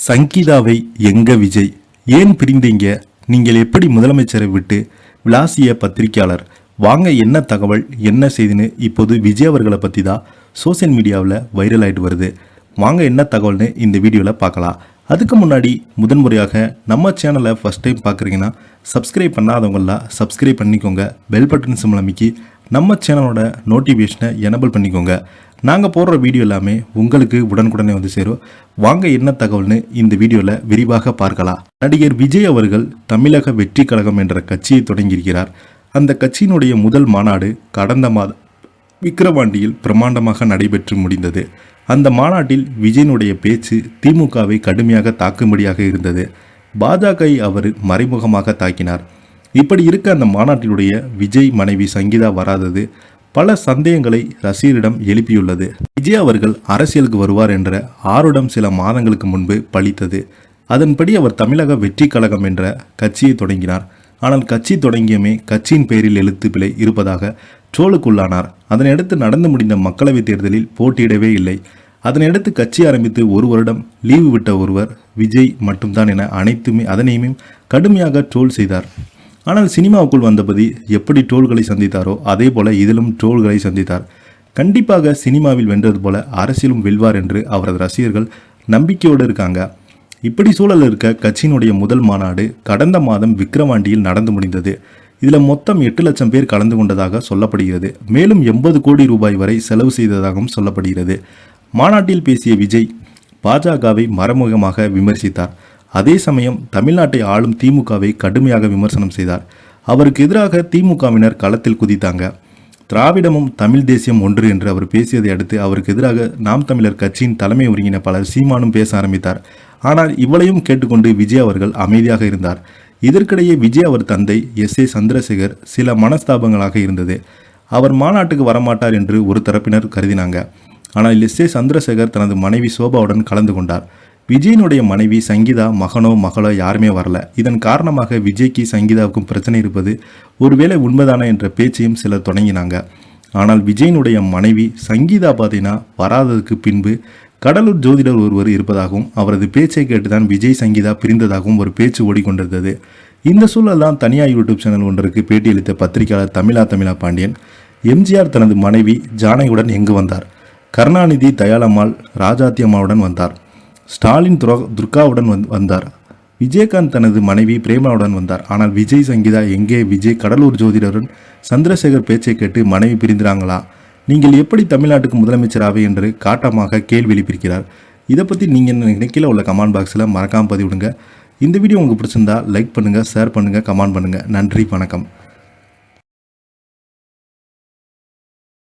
சங்கீதாவை எங்க விஜய் ஏன் பிரிந்தீங்க? நீங்கள் எப்படி முதலமைச்சரை விட்டு விளாசிய பத்திரிகையாளர்? வாங்க என்ன தகவல் என்ன செய்தின்னு இப்போது விஜய் அவர்களை பற்றி தான் சோசியல் மீடியாவில் வைரல் ஆகிட்டு வருது. வாங்க என்ன தகவல்னு இந்த வீடியோவில் பார்க்கலாம். அதுக்கு முன்னாடி முதன்முறையாக நம்ம சேனலை ஃபஸ்ட் டைம் பார்க்குறீங்கன்னா சப்ஸ்கிரைப் பண்ணாதவங்களாம் சப்ஸ்கிரைப் பண்ணிக்கோங்க. பெல் பட்டன் சிம்பிள் அமைக்கி நம்ம சேனலோட நோட்டிஃபிகேஷனை எனபிள் பண்ணிக்கோங்க. நாங்கள் போடுற வீடியோ எல்லாமே உங்களுக்கு உடனுக்குடனே வந்து சேரும். வாங்க என்ன தகவல்னு இந்த வீடியோவில் விரிவாக பார்க்கலாம். நடிகர் விஜய் அவர்கள் தமிழக வெற்றி கழகம் என்ற கட்சியை தொடங்கியிருக்கிறார். அந்த கட்சியினுடைய முதல் மாநாடு கடந்த மாதம் விக்கிரவாண்டியில் பிரம்மாண்டமாக நடைபெற்று முடிந்தது. அந்த மாநாட்டில் விஜயனுடைய பேச்சு திமுகவை கடுமையாக தாக்கும்படியாக இருந்தது. பாஜகவை அவர் மறைமுகமாக தாக்கினார். இப்படி இருக்க அந்த மாநாட்டினுடைய விஜய் மனைவி சங்கீதா வராதது பல சந்தேகங்களை ரசிகரிடம் எழுப்பியுள்ளது. விஜய் அவர்கள் அரசியலுக்கு வருவார் என்ற ஆருடம் சில மாதங்களுக்கு முன்பு பலித்தது. அதன்படி அவர் தமிழக வெற்றி கழகம் என்ற கட்சியை தொடங்கினார். ஆனால் கட்சி தொடங்கியமே கட்சியின் பெயரில் எழுத்து பிழை இருப்பதாக ட்ரோலுக்குள்ளானார். அதனையடுத்து நடந்து முடிந்த மக்களவைத் தேர்தலில் போட்டியிடவே இல்லை. அதனையடுத்து கட்சி ஆரம்பித்து ஒரு வருடம் லீவு விட்ட ஒருவர் விஜய் மட்டும்தான் என அதனையுமே கடுமையாக ட்ரோல் செய்தார். ஆனால் சினிமாவுக்குள் வந்தபடி எப்படி ட்ரோல்களை சந்தித்தாரோ அதே போல இதிலும் ட்ரோல்களை சந்தித்தார். கண்டிப்பாக சினிமாவில் வென்றது போல அரசியலும் வெல்வார் என்று அவரது ரசிகர்கள் நம்பிக்கையோடு இருக்காங்க. இப்படி சூழல் இருக்க கட்சியினுடைய முதல் மாநாடு கடந்த மாதம் விக்கிரவாண்டியில் நடந்து முடிந்தது. இதில் மொத்தம் 8 லட்சம் பேர் கலந்து கொண்டதாக சொல்லப்படுகிறது. மேலும் 80 கோடி ரூபாய் வரை செலவு செய்ததாகவும் சொல்லப்படுகிறது. மாநாட்டில் பேசிய விஜய் பாஜகவை மறைமுகமாக விமர்சித்தார். அதே சமயம் தமிழ்நாட்டை ஆளும் திமுகவை கடுமையாக விமர்சனம் செய்தார். அவருக்கு எதிராக திமுகவினர் களத்தில் குதித்தாங்க. திராவிடமும் தமிழ் தேசியம் ஒன்று என்று அவர் பேசியதை அடுத்து அவருக்கு எதிராக நாம் தமிழர் கட்சியின் தலைமை ஒருங்கிணைப்பாளர் சீமானும் பேச ஆரம்பித்தார். ஆனால் இவளையும் கேட்டுக்கொண்டு விஜய் அவர்கள் அமைதியாக இருந்தார். இதற்கிடையே விஜய் அவர் தந்தை எஸ்.ஏ. சந்திரசேகர் சில மனஸ்தாபங்களாக இருந்தது. அவர் மாநாட்டுக்கு வரமாட்டார் என்று ஒரு தரப்பினர் கருதினாங்க. ஆனால் எஸ்.ஏ. சந்திரசேகர் தனது மனைவி சோபாவுடன் கலந்து கொண்டார். விஜயனுடைய மனைவி சங்கீதா மகனோ மகளோ யாருமே வரல. இதன் காரணமாக விஜய்க்கு சங்கீதாவுக்கும் பிரச்சனை இருப்பது ஒருவேளை உண்மைதானா என்ற பேச்சையும் சிலர் தொடங்கினாங்க. ஆனால் விஜயனுடைய மனைவி சங்கீதா பார்த்தீங்கன்னா வராததுக்கு பின்பு கடலூர் ஜோதிடர் ஒருவர் இருப்பதாகவும் அவரது பேச்சை கேட்டுதான் விஜய் சங்கீதா பிரிந்ததாகவும் ஒரு பேச்சு ஓடிக்கொண்டிருந்தது. இந்த சூழல் தான் தனியார் யூடியூப் சேனல் ஒன்றுக்கு பேட்டியளித்த பத்திரிகையாளர் தமிழா பாண்டியன் எம்ஜிஆர் தனது மனைவி ஜானகியுடன் எங்கு வந்தார்? கருணாநிதி தயாளம்மாள் ராஜாத்தி அம்மாவுடன் வந்தார். ஸ்டாலின் துர்காவுடன் வந்தார். விஜயகாந்த் தனது மனைவி பிரேமாவுடன் வந்தார். ஆனால் விஜய் சங்கீதா எங்கே? விஜய் கடலூர் ஜோதிடருடன் சந்திரசேகர் பேச்சை கேட்டு மனைவி பிரிந்தாங்களா? நீங்கள் எப்படி தமிழ்நாட்டுக்கு முதலமைச்சராக என்று காட்டமாக கேள்வி எழுப்பியிருக்கிறார். இதை பற்றி நீங்கள் நினைக்கல உள்ள கமெண்ட் பாக்ஸில் மறக்காமல் பதிவிடுங்க. இந்த வீடியோ உங்களுக்கு பிடிச்சிருந்தா லைக் பண்ணுங்கள், ஷேர் பண்ணுங்கள், கமெண்ட் பண்ணுங்கள். நன்றி, வணக்கம்.